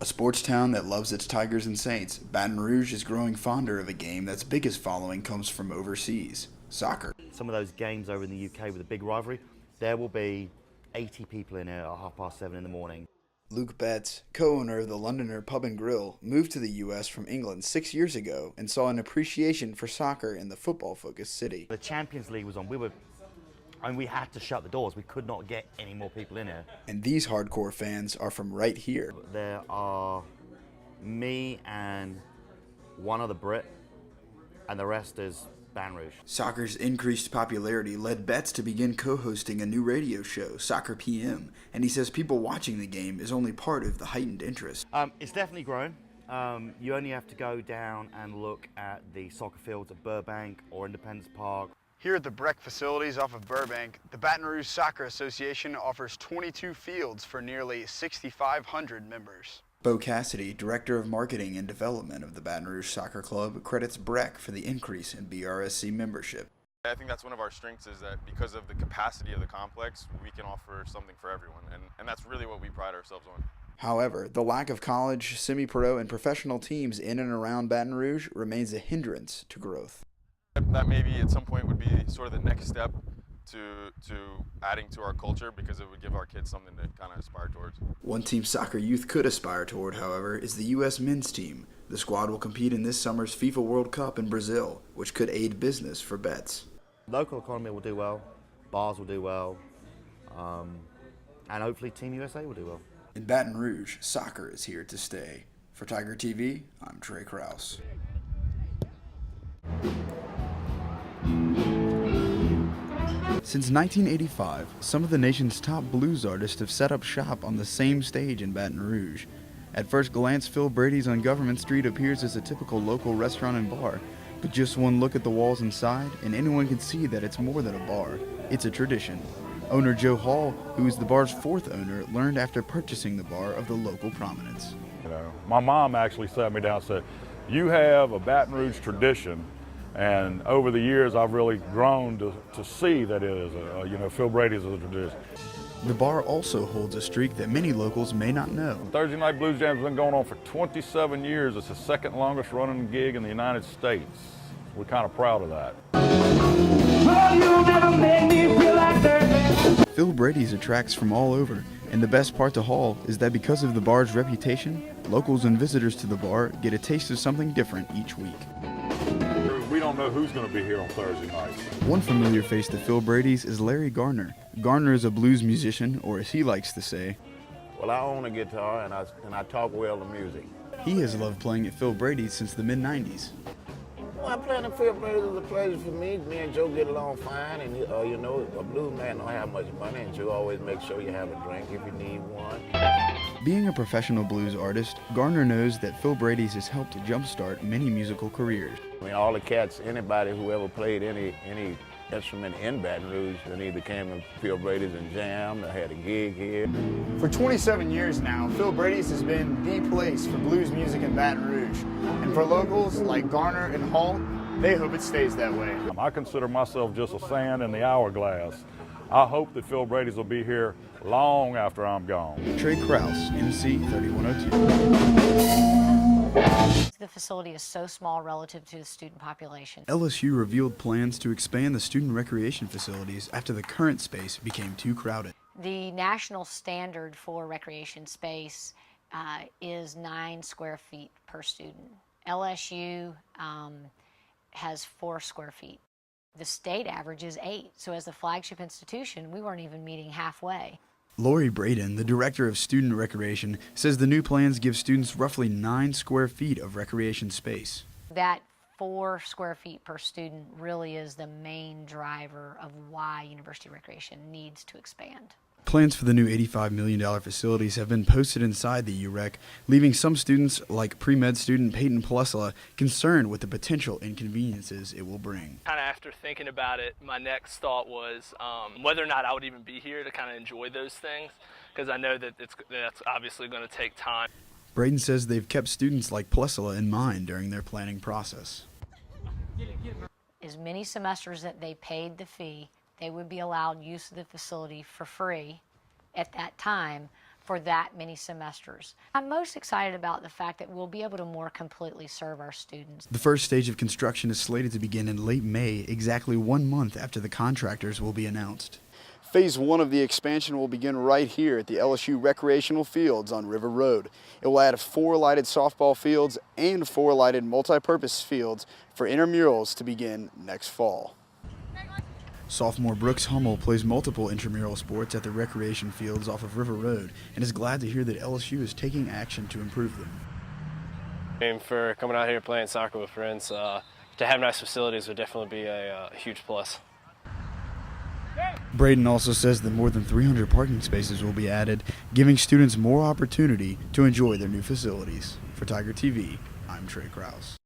A sports town that loves its Tigers and Saints, Baton Rouge is growing fonder of a game that's biggest following comes from overseas, soccer. Some of those games over in the UK with a big rivalry, there will be 80 people in here at 7:30 in the morning. Luke Betts, co-owner of the Londoner Pub and Grill, moved to the U.S. from England 6 years ago and saw an appreciation for soccer in the football-focused city. The Champions League was on. We had to shut the doors. We could not get any more people in here. And these hardcore fans are from right here. There are me and one other Brit, and the rest is Baton Rouge. Soccer's increased popularity led Betts to begin co-hosting a new radio show, Soccer PM, and he says people watching the game is only part of the heightened interest. It's definitely grown. You only have to go down and look at the soccer fields at Burbank or Independence Park. Here at the Breck facilities off of Burbank, the Baton Rouge Soccer Association offers 22 fields for nearly 6,500 members. Bo Cassidy, Director of Marketing and Development of the Baton Rouge Soccer Club, credits Breck for the increase in BRSC membership. I think that's one of our strengths, is that because of the capacity of the complex, we can offer something for everyone, and that's really what we pride ourselves on. However, the lack of college, semi-pro, and professional teams in and around Baton Rouge remains a hindrance to growth. That maybe at some point would be sort of the next step to adding to our culture, because it would give our kids something to kind of aspire towards. One team soccer youth could aspire toward, however, is the U.S. men's team. The squad will compete in this summer's FIFA World Cup in Brazil, which could aid business for Betts. Local economy will do well, bars will do well, and hopefully Team USA will do well. In Baton Rouge, soccer is here to stay. For Tiger TV, I'm Trey Krause. Since 1985, some of the nation's top blues artists have set up shop on the same stage in Baton Rouge. At first glance, Phil Brady's on Government Street appears as a typical local restaurant and bar, but just one look at the walls inside, and anyone can see that it's more than a bar. It's a tradition. Owner Joe Hall, who is the bar's fourth owner, learned after purchasing the bar of the local prominence. My mom actually sat me down and said, "You have a Baton Rouge tradition." And over the years, I've really grown to see that it is, Phil Brady's is a tradition. The bar also holds a streak that many locals may not know. Thursday Night Blues Jam has been going on for 27 years. It's the second longest running gig in the United States. We're kind of proud of that. Phil Brady's attracts from all over, and the best part to Hall is that because of the bar's reputation, locals and visitors to the bar get a taste of something different each week. We don't know who's going to be here on Thursday nights. One familiar face to Phil Brady's is Larry Garner. Garner is a blues musician, or as he likes to say, "Well, I own a guitar and I talk well to music." He has loved playing at Phil Brady's since the mid-90s. Well, playing at Phil Brady's is a pleasure for me. Me and Joe get along fine, and a blues man don't have much money, and Joe always makes sure you have a drink if you need one. Being a professional blues artist, Garner knows that Phil Brady's has helped jumpstart many musical careers. I mean, all the cats, anybody who ever played any instrument in Baton Rouge, they either came to Phil Brady's and jammed or had a gig here. For 27 years now, Phil Brady's has been the place for blues music in Baton Rouge. And for locals like Garner and Hall, they hope it stays that way. I consider myself just a sand in the hourglass. I hope that Phil Brady's will be here long after I'm gone. Trey Krause, MC 3102. The facility is so small relative to the student population. LSU revealed plans to expand the student recreation facilities after the current space became too crowded. The national standard for recreation space is 9 square feet per student. LSU has 4 square feet. The state average is 8, so as the flagship institution, we weren't even meeting halfway. Lori Braden, the director of student recreation, says the new plans give students roughly 9 square feet of recreation space. That 4 square feet per student really is the main driver of why university recreation needs to expand. Plans for the new $85 million facilities have been posted inside the UREC, leaving some students, like pre-med student Peyton Plessela, concerned with the potential inconveniences it will bring. Kind of after thinking about it, my next thought was whether or not I would even be here to kind of enjoy those things, because I know that that's obviously going to take time. Braden says they've kept students like Plessela in mind during their planning process. As many semesters that they paid the fee, they would be allowed use of the facility for free at that time for that many semesters. I'm most excited about the fact that we'll be able to more completely serve our students. The first stage of construction is slated to begin in late May, exactly 1 month after the contractors will be announced. Phase 1 of the expansion will begin right here at the LSU recreational fields on River Road. It will add 4 lighted softball fields and 4 lighted multi-purpose fields for intramurals to begin next fall. Sophomore Brooks Hummel plays multiple intramural sports at the recreation fields off of River Road and is glad to hear that LSU is taking action to improve them. And for coming out here playing soccer with friends, to have nice facilities would definitely be a huge plus. Braden also says that more than 300 parking spaces will be added, giving students more opportunity to enjoy their new facilities. For Tiger TV, I'm Trey Krause.